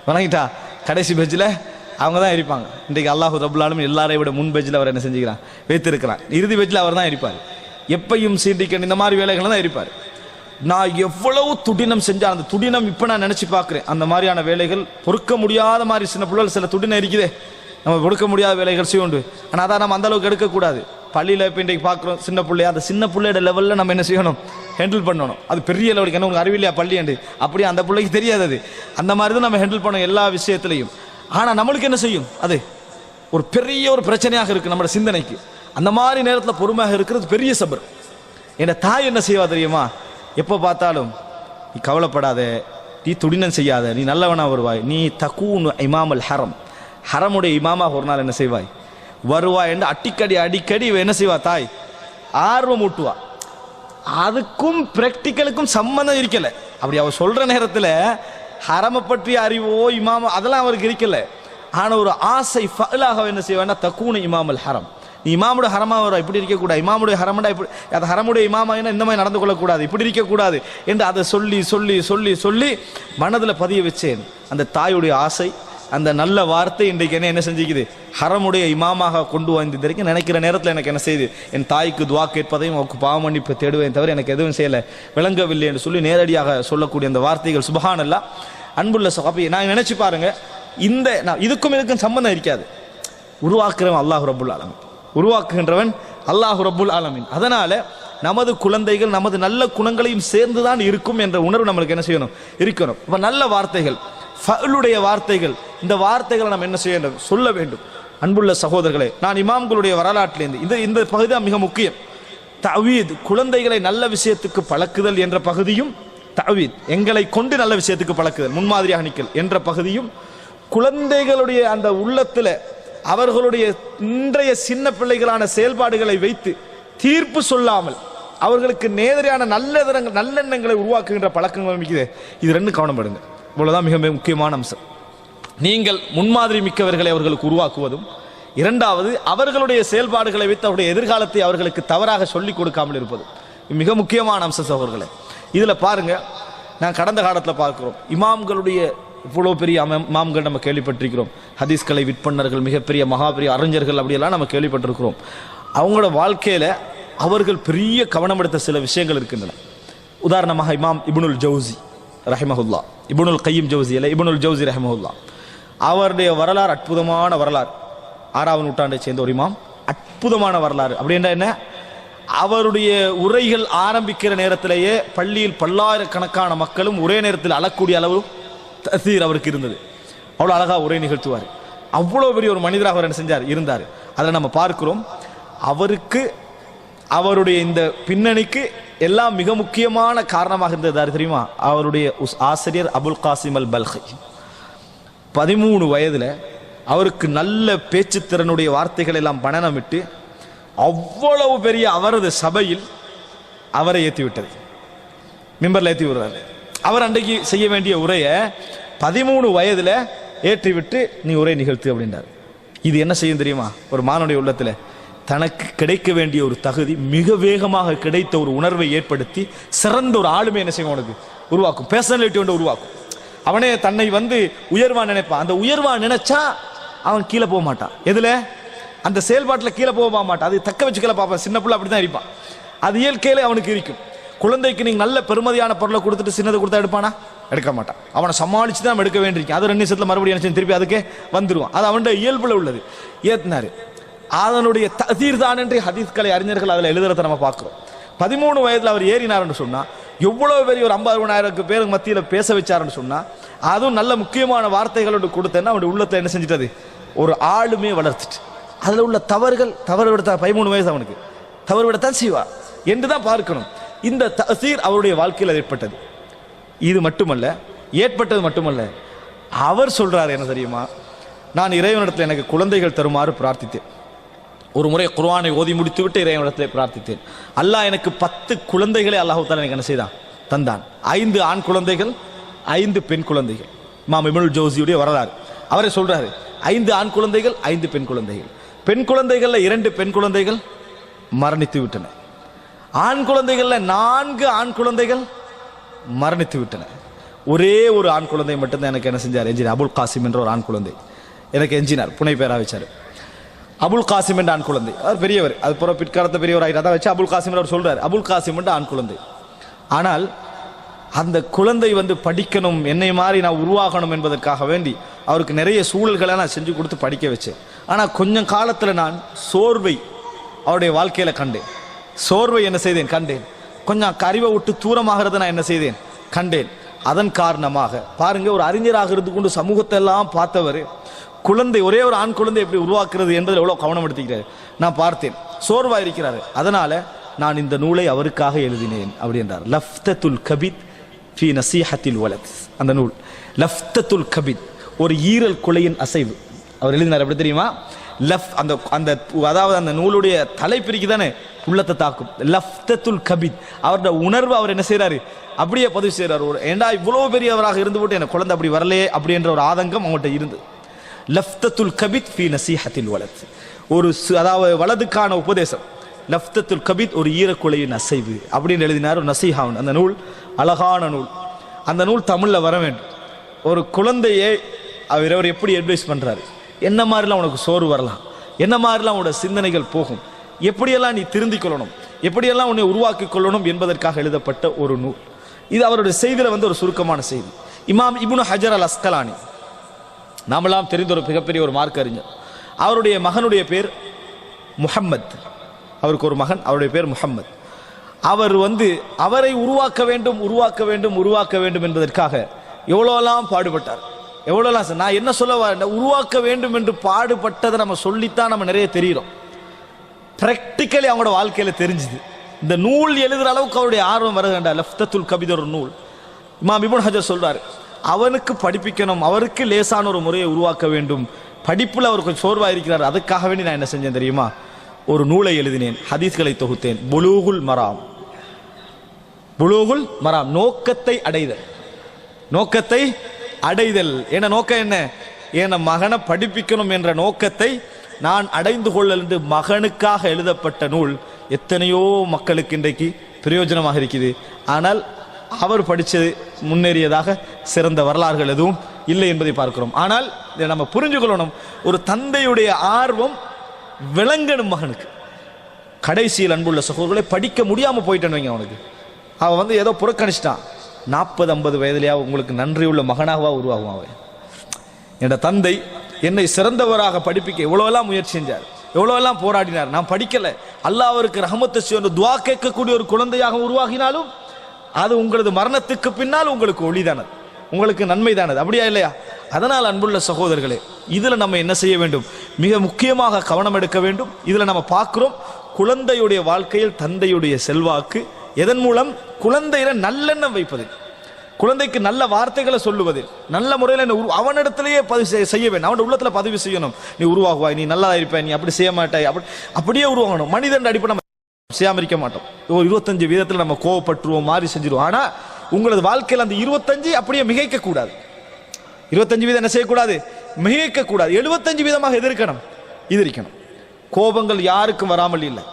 வணங்கிட்டா கடைசி பெஞ்சில் அவங்க தான் இருப்பாங்க. இன்றைக்கு அல்லாஹு ரப்புல் ஆலமீன் எல்லாரையும் விட முன் பெஞ்சில் அவர் என்ன செஞ்சுக்கிறான், வைத்திருக்கிறான். இறுதி பெஞ்சில் அவர் தான் இருப்பார். எப்பையும் சீண்டிக்கணும் இந்த மாதிரி வேலைகள் தான் இருப்பார். நான் எவ்வளவு துடினம் செஞ்சால் அந்த துடினம் இப்போ நான் நினச்சி பார்க்குறேன். அந்த மாதிரியான வேலைகள் பொறுக்க முடியாத மாதிரி சின்ன பிள்ளைகள் சில துடினம் இருக்குதே, நம்ம பொறுக்க முடியாத வேலைகள் செய்யுண்டு. ஆனால் அதான் நம்ம அந்த அளவுக்கு எடுக்கக்கூடாது. பள்ளியில் இப்போ இன்றைக்கு பார்க்குறோம் சின்ன பிள்ளைய, அந்த சின்ன பிள்ளையோட லெவலில் நம்ம என்ன செய்யணும், ஹேண்டில் பண்ணணும். அது பெரிய லெவலுக்கு என்ன உங்களுக்கு அறிவில்லையா பள்ளியாண்டு, அப்படியே அந்த பிள்ளைக்கு தெரியாது. அது அந்த மாதிரி தான் நம்ம ஹேண்டில் பண்ணணும் எல்லா விஷயத்துலையும். ஆனால் நம்மளுக்கு என்ன செய்யும், அது ஒரு பெரிய ஒரு பிரச்சனையாக இருக்குது நம்மளோட சிந்தனைக்கு. அந்த மாதிரி நேரத்தில் பொறுமையாக இருக்கிறது பெரிய சபர். என் தாய் என்ன செய்வா தெரியுமா, எப்போ பார்த்தாலும் நீ கவலைப்படாத, நீ துடினம் செய்யாத, நீ நல்லவனா வருவாய், நீ தக்கூன் இமாமல் ஹரம், ஹரமுடைய இமாமாக ஒரு நாள் என்ன செய்வாய் வருவாய் என்று அடிக்கடி என்ன செய்வா தாய் ஆர்வம் ஊட்டுவா. அதுக்கும் பிராக்டிக்கலுக்கும் சம்பந்தம் இருக்கல. அப்படி அவ சொல்ற நேரத்தில் ஹரமை பற்றி அறிவோ இமாம அதெல்லாம் அவருக்கு இருக்கல. ஆனால் ஒரு ஆசை ஃபலாக என்ன செய்வான்னா தக்கூன் இமாமல் ஹரம், நீ இமாமுடைய ஹரமா வரும், இப்படி இருக்கக்கூடாது, இமாமுடைய ஹரமண்டா இப்படி, அது ஹரமுடைய இமாமா இந்த மாதிரி நடந்து கொள்ளக்கூடாது, இப்படி இருக்கக்கூடாது என்று அதை சொல்லி சொல்லி சொல்லி சொல்லி மனதில் பதிய வச்சேன். அந்த தாயுடைய ஆசை, அந்த நல்ல வார்த்தை இன்றைக்கு என்ன செஞ்சுக்குது, ஹரமுடைய இமாமாக கொண்டு வந்து வரைக்கும் நினைக்கிற நேரத்தில் எனக்கு என்ன செய்யுது, என் தாய்க்கு துவா கேட்பதையும் அவருக்கு பாவமன்னிப்பு தேடுவேன் தவிர எனக்கு எதுவும் செய்யலை, விளங்கவில்லை என்று சொல்லி நேரடியாக சொல்லக்கூடிய அந்த வார்த்தைகள் சுபஹானல்லாஹ். அன்புள்ள சஹாபி, நான் நினைச்சு பாருங்க, இதுக்கும் சம்பந்தம் இருக்காது. உருவாக்குறவன் அல்லாஹ் ரப்புல் ஆலமீன், உருவாக்குகின்றவன் அல்லாஹ் ரப்புல் ஆலமீன். அதனால நமது குழந்தைகள் நமது நல்ல குணங்களையும் சேர்ந்துதான் இருக்கும் என்ற உணர்வு நம்மளுக்கு என்ன செய்யணும், இருக்கணும். இப்ப நல்ல வார்த்தைகள், ஃபஅலுடைய வார்த்தைகள், இந்த வார்த்தைகளை நம்ம என்ன செய்ய வேண்டும், சொல்ல வேண்டும். அன்புள்ள சகோதரர்களே, நான் இமாம்களுடைய வரலாற்றிலிருந்து இந்த பகுதி தான் மிக முக்கியம். தஅவீத், குழந்தைகளை நல்ல விஷயத்துக்கு பழக்குதல் என்ற பகுதியும், தஅவீத் எங்களை கொண்டு நல்ல விஷயத்துக்கு பழக்குதல், முன்மாதிரியாக நிக்கல் என்ற பகுதியும், குழந்தைகளுடைய அந்த உள்ளத்தில் அவர்களுடைய இன்றைய சின்ன பிள்ளைகளான செயல்பாடுகளை வைத்து தீர்ப்பு சொல்லாமல் அவர்களுக்கு நேரடியான நல்லெண்ணங்களை உருவாக்குகின்ற பழக்கங்கள் மிக்குது. இது ரெண்டு கவனப்படுங்க. இவ்வளவுதான் மிக முக்கியமான அம்சம். நீங்கள் முன்மாதிரி மிக்கவர்களை அவர்களுக்கு உருவாக்குவதும், இரண்டாவது அவர்களுடைய செயல்பாடுகளை வைத்து அவருடைய எதிர்காலத்தை அவர்களுக்கு தவறாக சொல்லிக் கொடுக்காமல் இருப்பது மிக முக்கியமான அம்சம் சகோதரர்களே. இதுல பாருங்க, நான் கடந்த காலத்தில் பார்க்கிறோம், இமாம்களுடைய இவ்வளோ பெரிய இமாம்கள் நம்ம கேள்விப்பட்டிருக்கிறோம், ஹதீஸ்களை விற்பனர்கள், மிகப்பெரிய மகாபெரிய அறிஞர்கள் அப்படியெல்லாம் நம்ம கேள்விப்பட்டிருக்கிறோம். அவங்களோட வாழ்க்கையில அவர்கள் பெரிய கவனம் எடுத்த சில விஷயங்கள் இருக்கின்றன. உதாரணமாக இமாம் இப்னுல் ஜௌசி ரஹிமஹுல்லா, இப்னுல் கையிம் ஜௌசி அல்ல, இப்னுல் ஜௌசி ரஹிமஹுல்லா, அவருடைய வரலாறு அற்புதமான வரலாறு. 6ஆம் நூற்றாண்டை சேர்ந்த ஒரு இமாம், அற்புதமான வரலாறு. அப்படின்னா என்ன, அவருடைய உரைகள் ஆரம்பிக்கிற நேரத்திலேயே பள்ளியில் பல்லாயிரக்கணக்கான மக்களும் ஒரே நேரத்தில் அழக்கூடிய அளவு தசீர் அவருக்கு இருந்தது. அவ்வளோ அழகாக உரை நிகழ்த்துவார். அவ்வளோ பெரிய ஒரு மனிதராக அவர் என்ன செஞ்சார், இருந்தார். அதில் நம்ம பார்க்கிறோம், அவருக்கு அவருடைய இந்த பின்னணிக்கு எல்லாம் மிக முக்கியமான காரணமாக இருந்தது தெரியுமா, அவருடைய ஆசிரியர் அபுல் காசிம் அல் பல்கி. 13 வயதில் அவருக்கு நல்ல பேச்சு திறனுடைய வார்த்தைகள் எல்லாம் பணனமிட்டு அவ்வளவு பெரிய அவரது சபையில் அவரை ஏற்றி விட்டது, மிம்பரில் ஏற்றி விடுறாரு. அவர் அன்றைக்கு செய்ய வேண்டிய உரையை 13 வயதில் ஏற்றிவிட்டு நீ உரை நிகழ்த்து அப்படின்றார். இது என்ன செய்யும் தெரியுமா, ஒரு மானுடைய உள்ளத்தில் தனக்கு கிடைக்க வேண்டிய ஒரு தகுதி மிக வேகமாக கிடைத்த ஒரு உணர்வை ஏற்படுத்தி சிறந்த ஒரு ஆளுமை என்ன செய்யும், அவனுக்கு உருவாக்கும், பேர்சனாலிட்டி ஒன்று உருவாக்கும். அவனே தன்னை உயர்வா நினைப்பான். அந்த உயர்வா நினைச்சா அவன் கீழே போக மாட்டான். எதுல, அந்த செயல்பாட்டில் கீழே போக மாட்டான். அது தக்க வச்சுக்கல பார்ப்பான். சின்ன பிள்ளை அப்படிதான் இருப்பான். அது இயற்கையிலே அவனுக்கு இருக்கும். குழந்தைக்கு நீங்க நல்ல பெருமதியான பொருளை கொடுத்துட்டு சின்னதை கொடுத்தா எடுப்பானா, எடுக்க மாட்டான். அவனை சமாளிச்சு தான் எடுக்க வேண்டியிருக்கும். அது 2 நிமிஷத்துல மறுபடியும் நினைச்சு திருப்பி அதுக்கே வந்துருவான். அது அவனுடைய இயல்புல உள்ளது. ஏத்தினாரு, அதனுடைய தசீர் தான் என்று ஹதீஸ்களை அறிஞர்கள் அதில் எழுதுறத நம்ம பார்க்கிறோம். 13 வயதில் அவர் ஏறினார்னு சொன்னா, எவ்வளவு பெரிய ஒரு 50,000 பேருக்கு மத்தியில் பேச வச்சாருன்னு சொன்னா, அதுவும் நல்ல முக்கியமான வார்த்தைகளோடு கொடுத்தேன்னா அவனுடைய உள்ளத்தை என்ன செஞ்சிட்டது, ஒரு ஆளுமே வளர்த்துட்டு. அதில் உள்ள தவறு விடத்தா 13 வயசு அவனுக்கு தவறு விடத்தான் செய்வா என்றுதான் பார்க்கணும். இந்த தசீர் அவருடைய வாழ்க்கையில் ஏற்பட்டது. இது மட்டுமல்ல, ஏற்பட்டது மட்டுமல்ல, அவர் சொல்றாரு என்ன தெரியுமா, நான் இறைவனிடத்தில் எனக்கு குழந்தைகள் தருமாறு பிரார்த்தித்தேன். ஒரு முறை குர்ஆனை ஓதி முடித்து விட்டு இறைவனிடத்தில் பிரார்த்தித்தேன். அல்லாஹ் எனக்கு 10 குழந்தைகளை அல்லாஹ் தஆலா எனக்கு என்ன செய்தான், தந்தான். 5 ஆண் குழந்தைகள், 5 பெண் குழந்தைகள். இமாம் இப்னுல் ஜௌசியுடைய வரலாறு. அவரே சொல்றாரு, 5 ஆண் குழந்தைகள், 5 பெண் குழந்தைகள். பெண் குழந்தைகள்ல 2 பெண் குழந்தைகள் மரணித்து விட்டன. ஆண் குழந்தைகள்ல 4 ஆண் குழந்தைகள் மரணித்து விட்டன. ஒரே ஒரு ஆண் குழந்தை மட்டும்தான் எனக்கு என்ன செஞ்சார், என்ஜினியர் அபுல் காசிம் என்ற ஒரு ஆண் குழந்தை எனக்கு என்ஜினியர் புனை பேராக வச்சார். அபுல் காசிம் என்ற ஆண் குழந்தை, அவர் பெரியவர், அது பிற பிற்காலத்தை பெரியவர் ஆகிட்டு அதை வச்சு அபுல் காசிம் அவர் சொல்றார், அபுல் காசிம் என்ற ஆண் குழந்தை. ஆனால் அந்த குழந்தை வந்து படிக்கணும், என்னை மாதிரி நான் உருவாகணும் என்பதற்காக வேண்டி அவருக்கு நிறைய சூழல்களை நான் செஞ்சு கொடுத்து படிக்க வச்சேன். ஆனால் கொஞ்சம் காலத்தில் நான் சோர்வை அவருடைய வாழ்க்கையில் கண்டேன். சோர்வை என்ன செய்தேன் கண்டேன். கொஞ்சம் அறிவை விட்டு தூரமாகிறத நான் என்ன செய்தேன் கண்டேன். அதன் காரணமாக பாருங்க, ஒரு அறிஞராக இருந்து கொண்டு சமூகத்தை எல்லாம் பார்த்தவர் குழந்தை, ஒரே ஒரு ஆண் குழந்தை எப்படி உருவாக்குறது என்பதில் எவ்வளோ கவனம் எடுத்துக்கிறாரு நான் பார்த்தேன். சோர்வாக இருக்கிறாரு. அதனால நான் இந்த நூலை அவருக்காக எழுதினேன் அப்படி என்றார். லஃப்தத்துல் கபீத் ஃபீ நசீஹத்தில் வலத். அந்த நூல் லஃப்தத்துல் கபீத், ஒரு ஈரல் குலையின் அசைவு. அவர் எழுதினார் எப்படி தெரியுமா? அந்த அந்த அதாவது அந்த நூலுடைய தலைப்பிரிக்கு தானே உள்ளத்தை தாக்கும். லஃப்தத்துல் கபீத், அவருடைய உணர்வு அவர் என்ன செய்யறாரு அப்படியே பதிவு செய்யறாரு. ஏண்டா இவ்வளவு பெரியவராக இருந்து போட்டு எனக்கு குழந்தை அப்படி வரலையே அப்படின்ற ஒரு ஆதங்கம் அவங்கள்ட்ட இருந்து. லஃப்தத்துல் கபீத் ஃபீ நசீஹத்தில் வலத், ஒரு அதாவது வலதுக்கான உபதேசம். லஃப்தத்துல் கபீத், ஒரு ஈரக்குலையின் அசைவு அப்படின்னு எழுதினார். ஒரு நசீஹான், அந்த நூல் அழகான நூல். அந்த நூல் தமிழில் வர வேண்டும். ஒரு குழந்தையை அவர் எப்படி அட்வைஸ் பண்றாரு, என்ன மாதிரிலாம் உனக்கு சோறு வரலாம், என்ன மாதிரிலாம் உன்னோட சிந்தனைகள் போகும், எப்படியெல்லாம் நீ திருந்திக் கொள்ளணும், எப்படியெல்லாம் உன்னை உருவாக்கி கொள்ளணும் என்பதற்காக எழுதப்பட்ட ஒரு நூல். இது அவருடைய செய்தியில் வந்து ஒரு சுருக்கமான செய்தி. இமாம் இப்னு ஹஜர் அல் அஸ்கலானி, நாமெல்லாம் தெரிந்த ஒரு மிகப்பெரிய ஒரு மார்க்க அறிஞர். அவருடைய மகனுடைய பேர் முஹம்மத். அவருக்கு ஒரு மகன், அவருடைய பேர் முஹம்மத். அவர் வந்து அவரை உருவாக்க வேண்டும் உருவாக்க வேண்டும் உருவாக்க வேண்டும் என்பதற்காக எவ்வளோலாம் பாடுபட்டார். எவ்வளோலாம் நான் என்ன சொல்ல, உருவாக்க வேண்டும் என்று பாடுபட்டதை நம்ம சொல்லித்தான் நம்ம நிறைய தெரிகிறோம். பிராக்டிக்கலி அவங்களோட வாழ்க்கையில தெரிஞ்சுது. இந்த நூல் எழுதுற அளவுக்கு அவருடைய ஆர்வம் வர வேண்டாம். லஃப்தத்துல் கபீத் ஒரு நூல். இமாம் இப்னு ஹஜர் சொல்றாரு, அவனுக்கு படிப்பிக்கணும், அவருக்கு லேசான ஒரு முறையை உருவாக்க வேண்டும், படிப்புல அவர் கொஞ்சம் சோர்வா இருக்கிறார், அதுக்காக வேண்டி நான் என்ன செஞ்சேன் தெரியுமா, ஒரு நூலை எழுதினேன், ஹதீஸ்களை தொகுத்தேன். புலூகுல் மராம். புலூகுல் மராம், நோக்கத்தை அடைதல். நோக்கத்தை அடைதல். என்ன நோக்கம்? என்ன? என் மகனை படிப்பிக்கணும் என்ற நோக்கத்தை நான் அடைந்து கொள்ளல் என்று மகனுக்காக எழுதப்பட்ட நூல் எத்தனையோ மக்களுக்கு இன்றைக்கு பிரயோஜனமாக இருக்குது. ஆனால் அவர் படித்தது முன்னேறியதாக சிறந்த வரலாறுகள் எதுவும் இல்லை என்பதை பார்க்கிறோம். ஆனால் இதை நம்ம புரிஞ்சுக்கொள்ளணும், ஒரு தந்தையுடைய ஆர்வம் விளங்கணும் மகனுக்கு. கடைசியில் அன்புள்ள சகோதரர்களை படிக்க முடியாமல் போயிட்டேன்னு வைங்க, அவனுக்கு அவன் வந்து ஏதோ புறக்கணிச்சிட்டான், 40-50 வயதிலேயா உங்களுக்கு நன்றியுள்ள மகனாகவா உருவாகும். அவன் என் தந்தை என்னை சிறந்தவராக படிப்பிக்க எவ்வளோலாம் முயற்சி செஞ்சார், எவ்வளோலாம் போராடினார், நான் படிக்கலை, அல்லாஹ் அவருக்கு ரஹமத்தை செய்ய துவா கேட்கக்கூடிய ஒரு குழந்தையாக உருவாகினாலும் அது உங்களது மரணத்துக்கு பின்னால் உங்களுக்கு ஒளிதானது, உங்களுக்கு நன்மைதானது, அப்படியா இல்லையா? அதனால் அன்புள்ள சகோதரர்களே, இதில் நம்ம என்ன செய்ய வேண்டும், மிக முக்கியமாக கவனம் எடுக்க வேண்டும். இதில் நம்ம பார்க்கிறோம், குழந்தையுடைய வாழ்க்கையில் தந்தையுடைய செல்வாக்கு எதன் மூலம், குழந்தையில நல்லெண்ணம் வைப்பதில், குழந்தைக்கு நல்ல வார்த்தைகளை சொல்லுவதில், நல்ல முறையில் அவனிடத்திலேயே பதிவு செய்ய வேண்டும், அவன் உள்ளத்தில் பதிவு செய்யணும். நீ உருவாகுவாய், நீ நல்லா இருப்பாய், நீ அப்படி செய்ய மாட்டாய், அப்படியே உருவாகணும். மனிதன் அடிப்படை நம்ம செய்யாம இருக்க மாட்டோம். ஒரு 25% நம்ம கோவப்பட்டுருவோம், மாறி செஞ்சிருவோம். ஆனா உங்களது வாழ்க்கையில் அந்த 25 அப்படியே மிகைக்க கூடாது. 25% என்ன செய்யக்கூடாது, மிகைக்க கூடாது. 75% எதிர்க்கணும், எதிர்க்கணும். கோபங்கள் யாருக்கும் வராமல் இல்லை,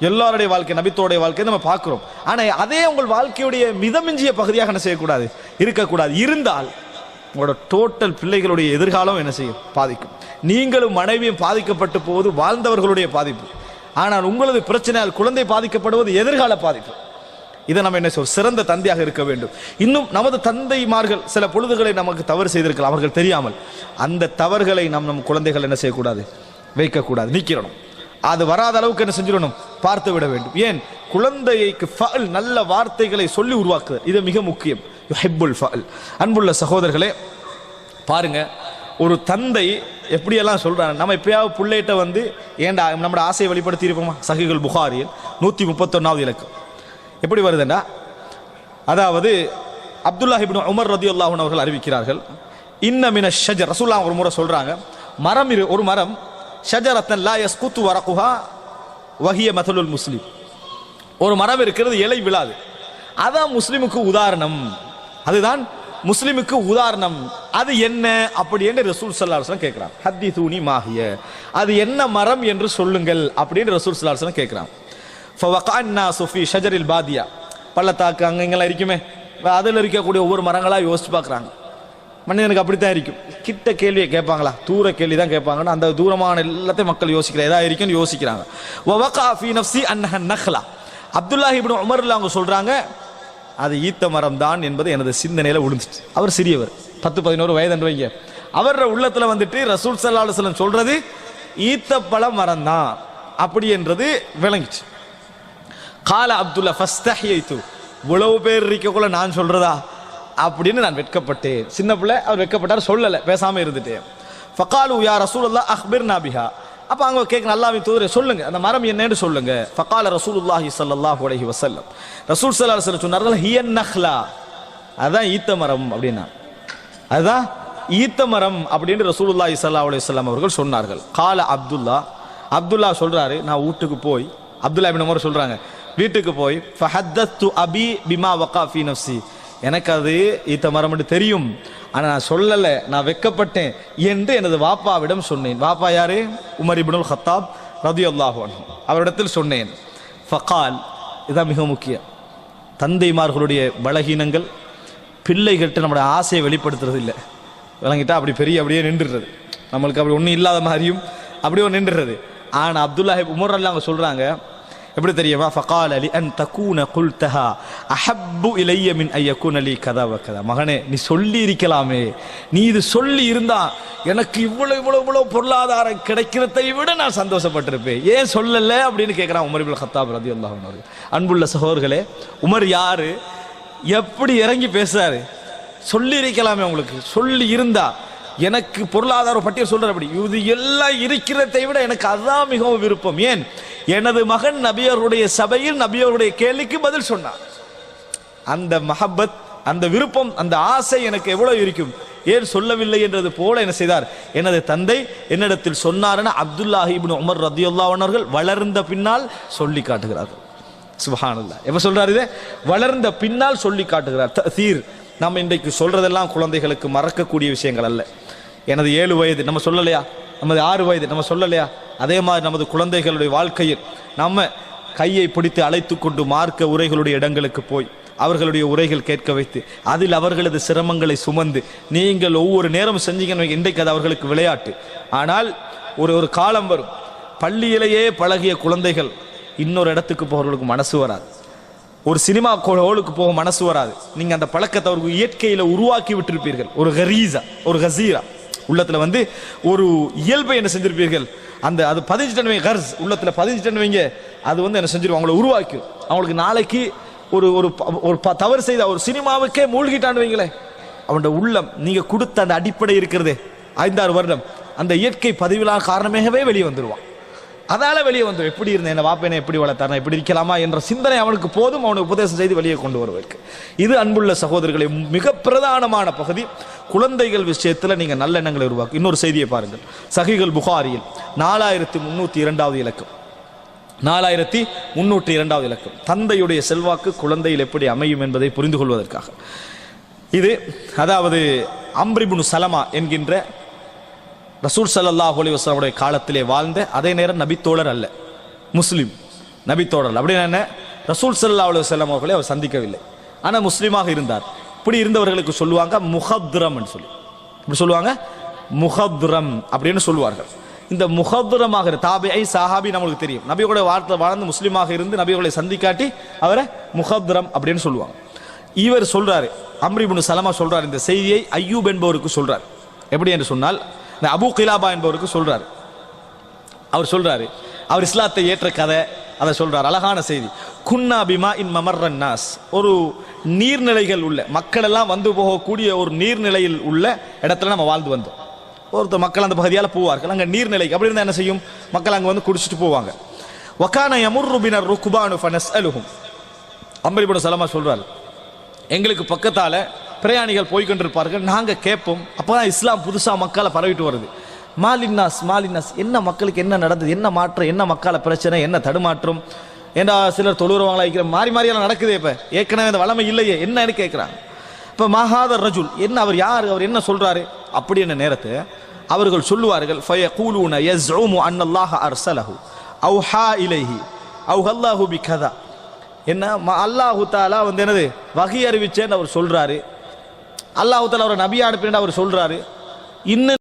எல்லாருடைய வாழ்க்கை, நபித்தோடைய வாழ்க்கை நம்ம பார்க்கிறோம். ஆனா அதே உங்கள் வாழ்க்கையுடைய மிதமிஞ்சிய பகுதியாக என்ன செய்யக்கூடாது, இருக்கக்கூடாது. இருந்தால் உங்களோட டோட்டல் பிள்ளைகளுடைய எதிர்காலம் என்ன செய்யும், பாதிக்கும். நீங்களும் மனைவியும் பாதிக்கப்பட்டு போவது வாழ்ந்தவர்களுடைய பாதிப்பு. ஆனால் உங்களது பிரச்சனையால் குழந்தை பாதிக்கப்படுவது எதிர்கால பாதிப்பு. இதை நம்ம என்ன சொல்ல, சிறந்த தந்தையாக இருக்க வேண்டும். இன்னும் நமது தந்தைமார்கள் சில பொழுதுகளை நமக்கு தவறு செய்திருக்கலாம், அவர்கள் தெரியாமல். அந்த தவறுகளை நம் குழந்தைகள் என்ன செய்யக்கூடாது, வைக்கக்கூடாது, நீக்கிடணும். அது வராத அளவுக்கு என்ன செஞ்சிடணும், பார்த்து விட வேண்டும். ஏன், குழந்தைக்கு ஃபஅல், நல்ல வார்த்தைகளை சொல்லி உருவாக்குவது, இது மிக முக்கியம். யுஹிப்புல் ஃபஅல். அன்புள்ள சகோதரர்களே, பாருங்க, ஒரு தந்தை எப்படியெல்லாம் சொல்றாங்க. நம்ம எப்பயாவது பிள்ளைகிட்ட வந்து ஏண்டா நம்மளோட ஆசையை வெளிப்படுத்தி இருப்போமா? சஹீஹுல் புகாரியில் 131வது இலக்கம் எப்படி வருதுண்டா, அதாவது அப்துல்லாஹ் இப்னு உமர் ரலியல்லாஹு அன்ஹு அவர்கள் அறிவிக்கிறார்கள், இன்ன மின ஷஜர், ரசூலுல்லாஹ் ஒரு முறை சொல்றாங்க, மரம் ஒரு மரம், ஷஜரத்தன் லா யஸ்குத்து வரகுஹா வஹிய மதலுல் முஸ்லிம், ஒரு மரம் இருக்கிறது, இலை விழாது, அதான் முஸ்லிமுக்கு உதாரணம், அதுதான் முஸ்லிமுக்கு உதாரணம். அது என்ன அப்படி என்று ரசூல் ஸல்லல்லாஹு அலைஹி வஸல்லம் கேட்கிறான். ஹத்தீதுனி மாஹிய, அது என்ன மரம் என்று சொல்லுங்கள் அப்படின்னு ரசூல் ஸல்லல்லாஹு அலைஹி வஸல்லம் கேட்கிறான். ஃபவகஅன்னா சுஃபி ஷஜரில் பாதியா, பள்ளத்தாக்கு அங்கங்கெல்லாம் இருக்குமே, அதில் இருக்கக்கூடிய ஒவ்வொரு மரங்களாக யோசிச்சு பார்க்குறாங்க. மனிதனுக்கு அப்படித்தான் இருக்கும். கிட்ட கேள்வியை கேட்பாங்களா, தூர கேள்வி தான் கேட்பாங்கன்னா அந்த தூரமான எல்லாத்தையும் மக்கள் யோசிக்கிற எதா இருக்குன்னு யோசிக்கிறாங்க. அப்துல்லாஹ் இப்னு உமர் அவங்க சொல்றாங்க, அது ஈத்த மரம் தான் என்பது எனது சிந்தனையில விழுந்துச்சு. அவர் சிறியவர், 10-11 வயது வைங்க. அவர உள்ளத்துல வந்துட்டு ரசூல் ஸல்லல்லாஹு அலைஹி வஸல்லம் சொல்றது ஈத்த பழ மரம் தான் அப்படி என்றது விளங்கிச்சு. கால அப்துல்லா ஃபஸ்தஹியது, இவ்வளவு பேர் இருக்கக்குள்ள நான் சொல்றதா அப்படின்னு நான் வெட்கப்பட்டேன். சின்ன பிள்ளை, அவர் வெட்கப்பட்டார், சொல்லலை, பேசாம இருந்துட்டேன். ஃபகாலு யா ரசூலுல்லாஹ் அக்பிர்னா பிஹா, அப்போ அவங்க கேட்க அல்லாஹ்வின் தூதரே சொல்லுங்க அந்த மரம் என்னன்னு சொல்லுங்க. ஃபகால ரசூலுல்லாஹி ஸல்லல்லாஹு அலைஹி வஸல்லம், ரசூல் ஸல்லல்லாஹு அலைஹி வஸல்லம் சொன்னார்கள், ஹியன் நஹ்லா, அதான் ஈத்த மரம் அப்படின்னா, அதுதான் ஈத்த மரம் அப்படின்னு ரசூலுல்லாஹி ஸல்லல்லாஹு அலைஹி வஸல்லம் அவர்கள் சொன்னார்கள். கால அப்துல்லா சொல்றாரு, நான் வீட்டுக்கு போய், அப்துல்லா இப்னு உமர் சொல்றாங்க, வீட்டுக்கு போய் ஃபஹத்தத்து அபி பிமா வகா ஃபீ நஃப்ஸி, எனக்கு அது ஈத்த மரம் தெரியும், ஆனால் நான் சொல்லலை, நான் வெட்கப்பட்டேன் என்று எனது வாப்பாவிடம் சொன்னேன். வாப்பா யாரு? உமர் இப்னுல் ஹத்தாப் ரலியல்லாஹு அன்ஹு, அவரிடத்தில் சொன்னேன். ஃபகால், இதான் மிக முக்கியம், தந்தைமார்களுடைய பலகீனங்கள் பிள்ளைகள்கிட்ட நம்முடைய ஆசையை வெளிப்படுத்துறது இல்லை, விளங்கிட்டா அப்படி அப்படியே நின்றுறது, நம்மளுக்கு அப்படி ஒன்றும் இல்லாத மாதிரியும் அப்படியே நின்றுறது. ஆனால் அப்துல்லாஹ் உமர் அல்லாஹ் அவங்க சொல்றாங்க, எப்படி தெரியுமா? ஃபகால லி அன் தகூன குல்தஹா அஹப்பு இலைய மின் ஐ யகூன லி கதா வ கதா, மகனே நீ சொல்லி இருக்கலாமே, நீ இது சொல்லி இருந்தா எனக்கு இவ்வளவு பொருளாதாரம் கிடைக்கிறதை விட நான் சந்தோஷப்பட்டிருப்பேன், ஏன் சொல்லல அப்படின்னு கேட்கிறான் உமர் இப்னு கத்தாப் ரலியல்லாஹு அன்ஹு. அன்புள்ள சகோதரர்களே, உமர் யாரு, எப்படி இறங்கி பேசுறாரு, சொல்லி இருக்கலாமே, உங்களுக்கு சொல்லி இருந்தா எனக்கு பொருளாதார பட்டியல் சொல்ற, அப்படி இது எல்லாம் இருக்கிறதை விட எனக்கு அதான் மிகவும் விருப்பம். ஏன்? எனது மகன் நபியருடைய சபையில் நபியருடைய கேள்விக்கு பதில் சொன்னார். அந்த மஹப்பத், அந்த விருப்பம், அந்த ஆசை எனக்கு எவ்வளவு இருக்கும், ஏன் சொல்லவில்லை என்றது போல என்ன செய்தார், எனது தந்தை என்னிடத்தில் சொன்னார்னு அப்துல்லாஹ் இப்னு உமர் ரலியல்லாஹு அன்ஹு அவர்கள் வளர்ந்த பின்னால் சொல்லி காட்டுகிறார்கள். சுப்ஹானல்லாஹ், எப்ப சொல்றாரு இதை? வளர்ந்த பின்னால் சொல்லி காட்டுகிறார். தஸீர், நம்ம இன்றைக்கு சொல்றதெல்லாம் குழந்தைகளுக்கு மறக்கக்கூடிய விஷயங்கள் அல்ல. எனது 7 வயது நம்ம சொல்லலையா, நமது 6 வயது நம்ம சொல்லலையா, அதே மாதிரி நமது குழந்தைகளுடைய வாழ்க்கையில் நம்ம கையை பிடித்து அழைத்து கொண்டு மார்க்க உரைகளுடைய இடங்களுக்கு போய் அவர்களுடைய உரைகள் கேட்க வைத்து அதில் அவர்களது சிரமங்களை சுமந்து நீங்கள் ஒவ்வொரு நேரம் செஞ்சீங்கன்னு, இன்றைக்கு அது அவர்களுக்கு விளையாட்டு. ஆனால் ஒரு காலம் வரும், பள்ளியிலேயே பழகிய குழந்தைகள் இன்னொரு இடத்துக்கு போகிறவர்களுக்கு மனசு வராது, ஒரு சினிமா ஹோலுக்கு போக மனசு வராது. நீங்க அந்த பழக்கத்தை அவருக்கு இயற்கையில உருவாக்கி விட்டிருப்பீர்கள், ஒரு கரீசா, ஒரு கசீரா, உள்ளத்துல ஒரு இயல்பை என்ன செஞ்சிருப்பீர்கள், அந்த அது 15 கர்ஸ் உள்ளத்துல 15 அது என்ன செஞ்சிருவோம், அவங்களை உருவாக்கி, அவங்களுக்கு நாளைக்கு ஒரு தவறு செய்த ஒரு சினிமாவுக்கே மூழ்கிட்டான்னு வைங்களே, அவனோட உள்ளம் நீங்க கொடுத்த அந்த அடிப்படை இருக்கிறதே 5-6 வருடம் அந்த இயற்கை பதிவிலான காரணமாகவே வெளியே வந்துடுவான். அதால வெளியே வந்து எப்படி இருந்தேன், என்ன வாப்பேனை எப்படி வளர்த்தார், எப்படி இருக்கலாமா என்ற சிந்தனை அவனுக்கு போதும், அவனுக்கு உபதேசம் செய்து வெளியே கொண்டு வருவதற்கு. இது அன்புள்ள சகோதரர்களை மிக பிரதானமான பகுதி. குழந்தைகள் விஷயத்தில் நீங்க நல்ல எண்ணங்களை உருவாக்கு. இன்னொரு செய்தியை பாருங்கள், சஹீஹுல் புகாரியில் 4302வது இலக்கம், 4302வது இலக்கம், தந்தையுடைய செல்வாக்கு குழந்தையில் எப்படி அமையும் என்பதை புரிந்து கொள்வதற்காக. இது அதாவது அம்ர் இப்னு சலமா என்கின்ற ரசூல் ஸல்லல்லாஹு அலைஹி வஸல்லம் காலத்திலே வாழ்ந்த, அதே நேரம் நபித்தோழர் அல்ல, முஸ்லிம் நபித்தோழர். அப்படின்னா என்ன, ரசூல் ஸல்லல்லாஹு அலைஹி வஸல்லம் அவர்களை அவர் சந்திக்கவில்லை, ஆனால் முஸ்லீமாக இருந்தார். இப்படி இருந்தவர்களுக்கு சொல்லுவாங்க முஹத்ரம் சொல்லி, இப்படி சொல்லுவாங்க முஹத்ரம் அப்படின்னு சொல்லுவார்கள். இந்த முஹத்ரமாக தாபிஐ சஹாபி நம்மளுக்கு தெரியும், நபியோட வார்த்தை வாழ்ந்து முஸ்லீமாக இருந்து நபியோட சந்திக்காட்டி அவரை முஹத்ரம் அப்படின்னு சொல்லுவாங்க. இவர் சொல்றாரு, அம்ர் இப்னு சலமா சொல்றாரு, இந்த செய்தியை அய்யூப் என்பவருக்கு சொல்றார். எப்படி என்று சொன்னால், இந்த அபூ கிலாபா என்பவருக்கு சொல்றாரு. அவர் சொல்றாரு, அவர் இஸ்லாத்தை ஏற்ற கதை அதை சொல்றார். அழகான செய்தி. குன்னா பிமா இன் மமர்ரன் நாஸ், ஒரு நீர்நிலைகள் உள்ள மக்கள் எல்லாம் வந்து போகக்கூடிய ஒரு நீர்நிலையில் உள்ள இடத்துல நம்ம வாழ்ந்து வந்தோம். ஒருத்தர் மக்கள் அந்த பகுதியால் போவார்கள், அங்கே நீர்நிலைக்கு அப்படி இருந்தால் என்ன செய்யும், மக்கள் அங்கே வந்து குடிச்சிட்டு போவாங்க. வகான யமுர்ரு பினர் ருக்பானு ஃபனஸ்அலுஹும், அம்ர் இப்னு சலமா சொல்றாரு, எங்களுக்கு பக்கத்தால பிரயாணிகள் போய்கொண்டிருப்பார்கள், நாங்கள் கேட்போம். அப்போதான் இஸ்லாம் புதுசாக மக்களை பரவிட்டு வருது. மாலின்னாஸ் மாலின்னாஸ், என்ன மக்களுக்கு என்ன நடந்தது, என்ன மாற்றம், என்ன மக்களை பிரச்சனை, என்ன தடுமாற்றம், ஏன்னா சிலர் தொழுறவங்களா இருக்கிற மாறியெல்லாம் நடக்குது. இப்போ ஏற்கனவே அந்த வளமை இல்லையே என்னன்னு கேட்குறாங்க. இப்போ மஹாதர் ரஜுல், என்ன அவர் யார், அவர் என்ன சொல்றாரு அப்படி என்ன நேரத்தை அவர்கள் சொல்லுவார்கள், ஃபயகூலூன யஸ்உமு அன்னல்லாஹ அர்ஸலஹு அவ்ஹா இலைஹி அவ்ஹல்லாஹு பிகதா, என்ன அல்லாஹு தாலா வந்து என்னது வகை அறிவிச்சேன்னு அவர் சொல்றாரு. அல்லாஹு தாலா அவரை நபியா அனுப்பினு அவர் சொல்றாரு. இன்னும்